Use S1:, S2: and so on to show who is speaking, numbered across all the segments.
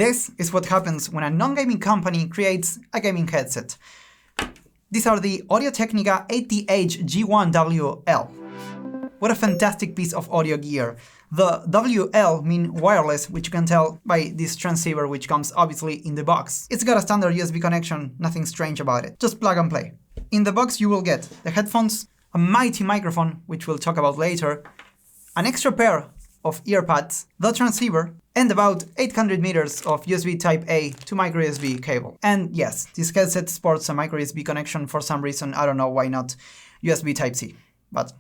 S1: This is what happens when a non-gaming company creates a gaming headset. These are the Audio-Technica ATH-G1WL. What a fantastic piece of audio gear. The WL mean wireless, which you can tell by this transceiver, which comes obviously in the box. It's got a standard USB connection, nothing strange about it. Just plug and play. In the box you will get the headphones, a mighty microphone, which we'll talk about later, an extra pair of earpads, the transceiver, and about 800 meters of USB Type-A to microUSB cable. And yes, this headset sports a microUSB connection for some reason. I don't know why not USB Type-C, but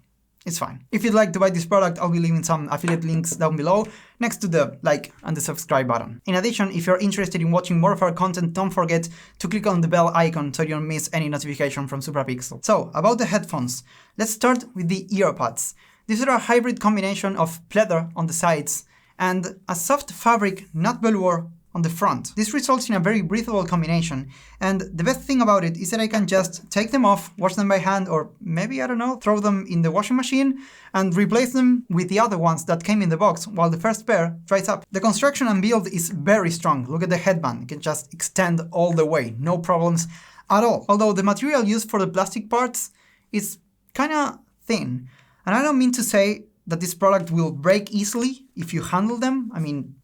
S1: it's fine. If you'd like to buy this product, I'll be leaving some affiliate links down below, next to the like and the subscribe button. In addition, if you're interested in watching more of our content, don't forget to click on the bell icon so you don't miss any notification from SupraPixel. So, about the headphones, let's start with the earpads. These are a hybrid combination of pleather on the sides and a soft fabric nut velour on the front. This results in a very breathable combination, and the best thing about it is that I can just take them off, wash them by hand, or maybe, I don't know, throw them in the washing machine and replace them with the other ones that came in the box while the first pair dries up. The construction and build is very strong. Look at the headband, it can just extend all the way, no problems at all. Although the material used for the plastic parts is kinda thin. And I don't mean to say that this product will break easily if you handle them. I mean,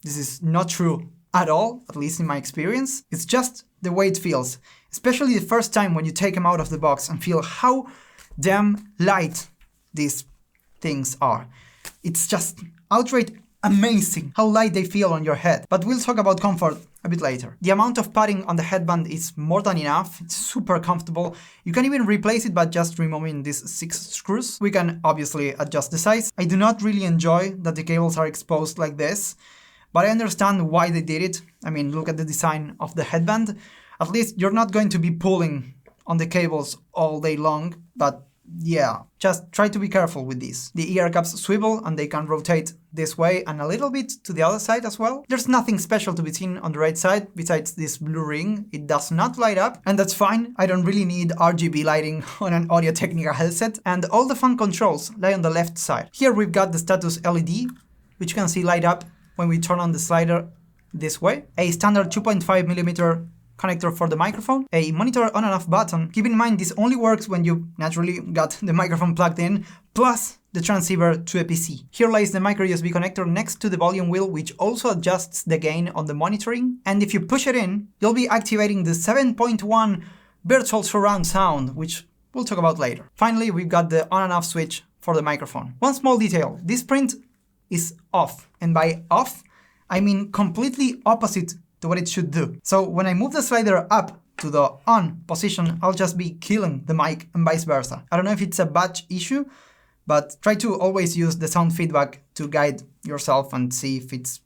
S1: this is not true at all, at least in my experience. It's just the way it feels, especially the first time when you take them out of the box and feel how damn light these things are. It's just outright amazing how light they feel on your head. But we'll talk about comfort a bit later. The amount of padding on the headband is more than enough. It's super comfortable. You can even replace it by just removing these 6 screws. We can obviously adjust the size. I do not really enjoy that the cables are exposed like this, but I understand why they did it. I mean, look at the design of the headband. At least you're not going to be pulling on the cables all day long, but yeah, just try to be careful with these. The ear cups swivel and they can rotate this way and a little bit to the other side as well. There's nothing special to be seen on the right side besides this blue ring. It does not light up, and that's fine. I don't really need RGB lighting on an Audio-Technica headset, and all the fun controls lie on the left side. Here we've got the status LED, which you can see light up when we turn on the slider this way, a standard 2.5mm connector for the microphone, a monitor on and off button. Keep in mind this only works when you naturally got the microphone plugged in, plus the transceiver to a PC. Here lies the microUSB connector next to the volume wheel, which also adjusts the gain on the monitoring. And if you push it in, you'll be activating the 7.1 virtual surround sound, which we'll talk about later. Finally, we've got the on and off switch for the microphone. One small detail, this print is off, and by off, I mean completely opposite to what it should do. So when I move the slider up to the on position, I'll just be killing the mic and vice versa. I don't know if it's a batch issue, but try to always use the sound feedback to guide yourself and see if it's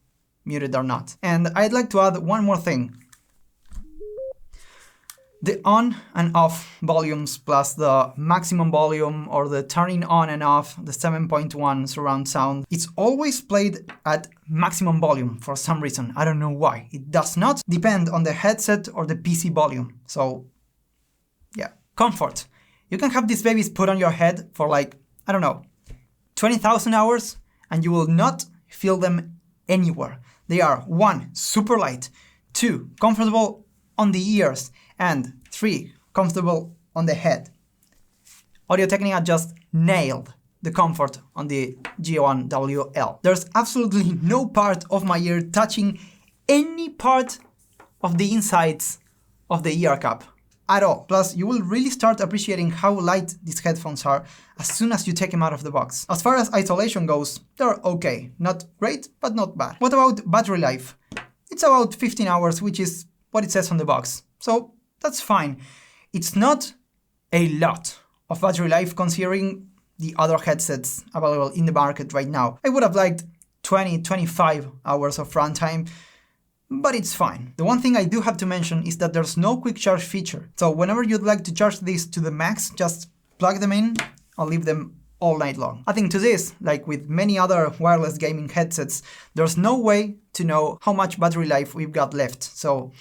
S1: muted or not. And I'd like to add one more thing. The on and off volumes plus the maximum volume or the turning on and off, the 7.1 surround sound, it's always played at maximum volume for some reason. I don't know why. It does not depend on the headset or the PC volume. So yeah. Comfort. You can have these babies put on your head for like, I don't know, 20,000 hours and you will not feel them anywhere. They are 1, super light, 2, comfortable on the ears, and 3, comfortable on the head. Audio-Technica just nailed the comfort on the G1WL. There's absolutely no part of my ear touching any part of the insides of the ear cup at all. Plus, you will really start appreciating how light these headphones are as soon as you take them out of the box. As far as isolation goes, they're okay. Not great, but not bad. What about battery life? It's about 15 hours, which is what it says on the box. So that's fine. It's not a lot of battery life considering the other headsets available in the market right now. I would have liked 20-25 hours of runtime, but it's fine. The one thing I do have to mention is that there's no quick charge feature. So whenever you'd like to charge these to the max, just plug them in and leave them all night long. Adding to this, like with many other wireless gaming headsets, there's no way to know how much battery life we've got left. So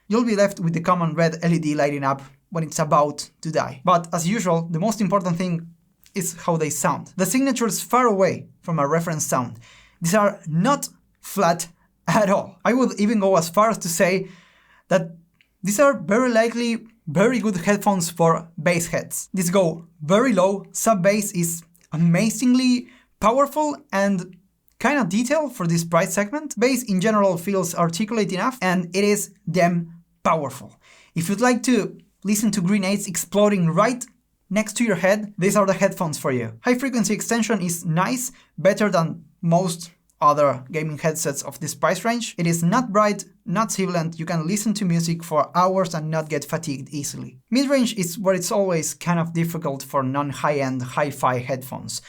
S1: you'll be left with the common red LED lighting up when it's about to die. But as usual, the most important thing is how they sound. The signature is far away from a reference sound. These are not flat at all. I would even go as far as to say that these are very likely very good headphones for bass heads. These go very low, sub-bass is amazingly powerful and kind of detailed for this price segment. Bass in general feels articulate enough, and it is damn powerful. If you'd like to listen to grenades exploding right next to your head, these are the headphones for you. High frequency extension is nice, better than most other gaming headsets of this price range. It is not bright, not sibilant, you can listen to music for hours and not get fatigued easily. Mid-range is where it's always kind of difficult for non-high-end hi-fi headphones.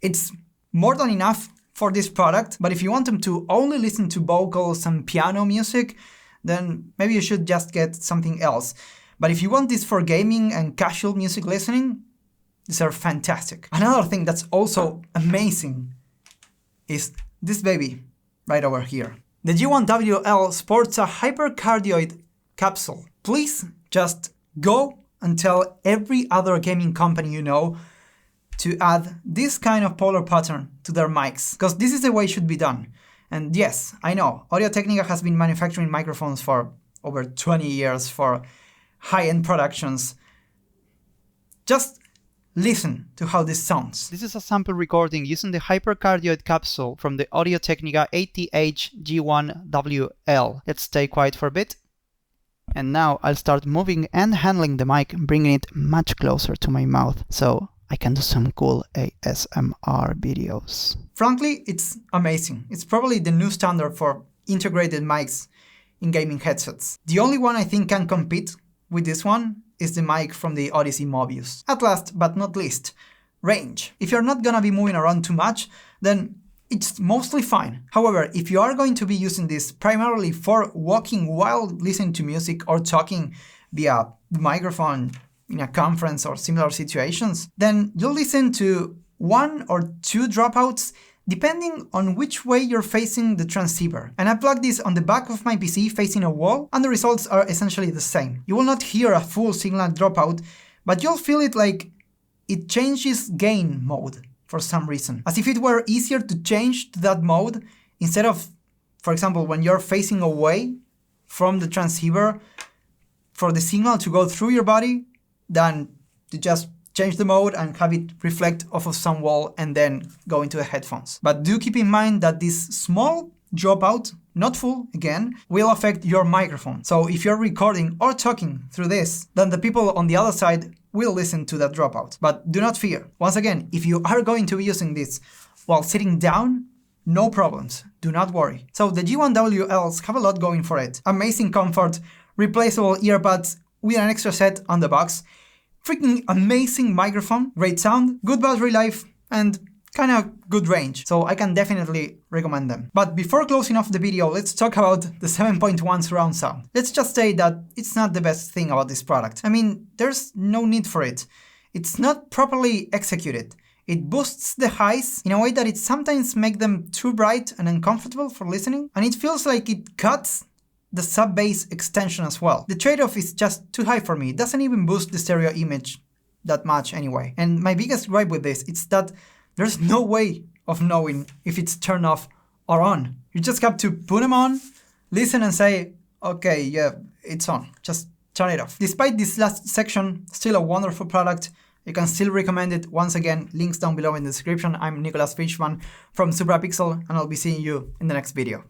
S1: It's more than enough for this product, but if you want them to only listen to vocals and piano music, then maybe you should just get something else. But if you want this for gaming and casual music listening, these are fantastic. Another thing that's also amazing is this baby right over here. The G1WL sports a hypercardioid capsule. Please just go and tell every other gaming company you know to add this kind of polar pattern to their mics, because this is the way it should be done. And yes, I know, Audio-Technica has been manufacturing microphones for over 20 years for high-end productions. Just listen to how this sounds. This is a sample recording using the hypercardioid capsule from the Audio-Technica ATH-G1WL. Let's stay quiet for a bit. And now I'll start moving and handling the mic, bringing it much closer to my mouth so I can do some cool ASMR videos. Frankly, it's amazing. It's probably the new standard for integrated mics in gaming headsets. The only one I think can compete with this one is the mic from the Odyssey Mobius. At last, but not least, range. If you're not gonna be moving around too much, then it's mostly fine. However, if you are going to be using this primarily for walking while listening to music or talking via the microphone in a conference or similar situations, then you'll listen to 1 or 2 dropouts depending on which way you're facing the transceiver. And I plugged this on the back of my PC facing a wall, and the results are essentially the same. You will not hear a full signal dropout, but you'll feel it like it changes gain mode for some reason. As if it were easier to change to that mode instead of, for example, when you're facing away from the transceiver for the signal to go through your body, than to just change the mode and have it reflect off of some wall and then go into the headphones. But do keep in mind that this small dropout, not full again, will affect your microphone. So if you're recording or talking through this, then the people on the other side will listen to that dropout. But do not fear. Once again, if you are going to be using this while sitting down, no problems. Do not worry. So the G1WLs have a lot going for it. Amazing comfort, replaceable earbuds with an extra set on the box, freaking amazing microphone, great sound, good battery life, and kind of good range. So I can definitely recommend them. But before closing off the video, let's talk about the 7.1 surround sound. Let's just say that it's not the best thing about this product. I mean, there's no need for it. It's not properly executed. It boosts the highs in a way that it sometimes makes them too bright and uncomfortable for listening, and it feels like it cuts the sub-bass extension as well. The trade-off is just too high for me. It doesn't even boost the stereo image that much anyway. And my biggest gripe with this is that there's no way of knowing if it's turned off or on. You just have to put them on, listen and say, okay, yeah, it's on. Just turn it off. Despite this last section, still a wonderful product. You can still recommend it. Once again, links down below in the description. I'm Nicolás Fishman from SupraPixel, and I'll be seeing you in the next video.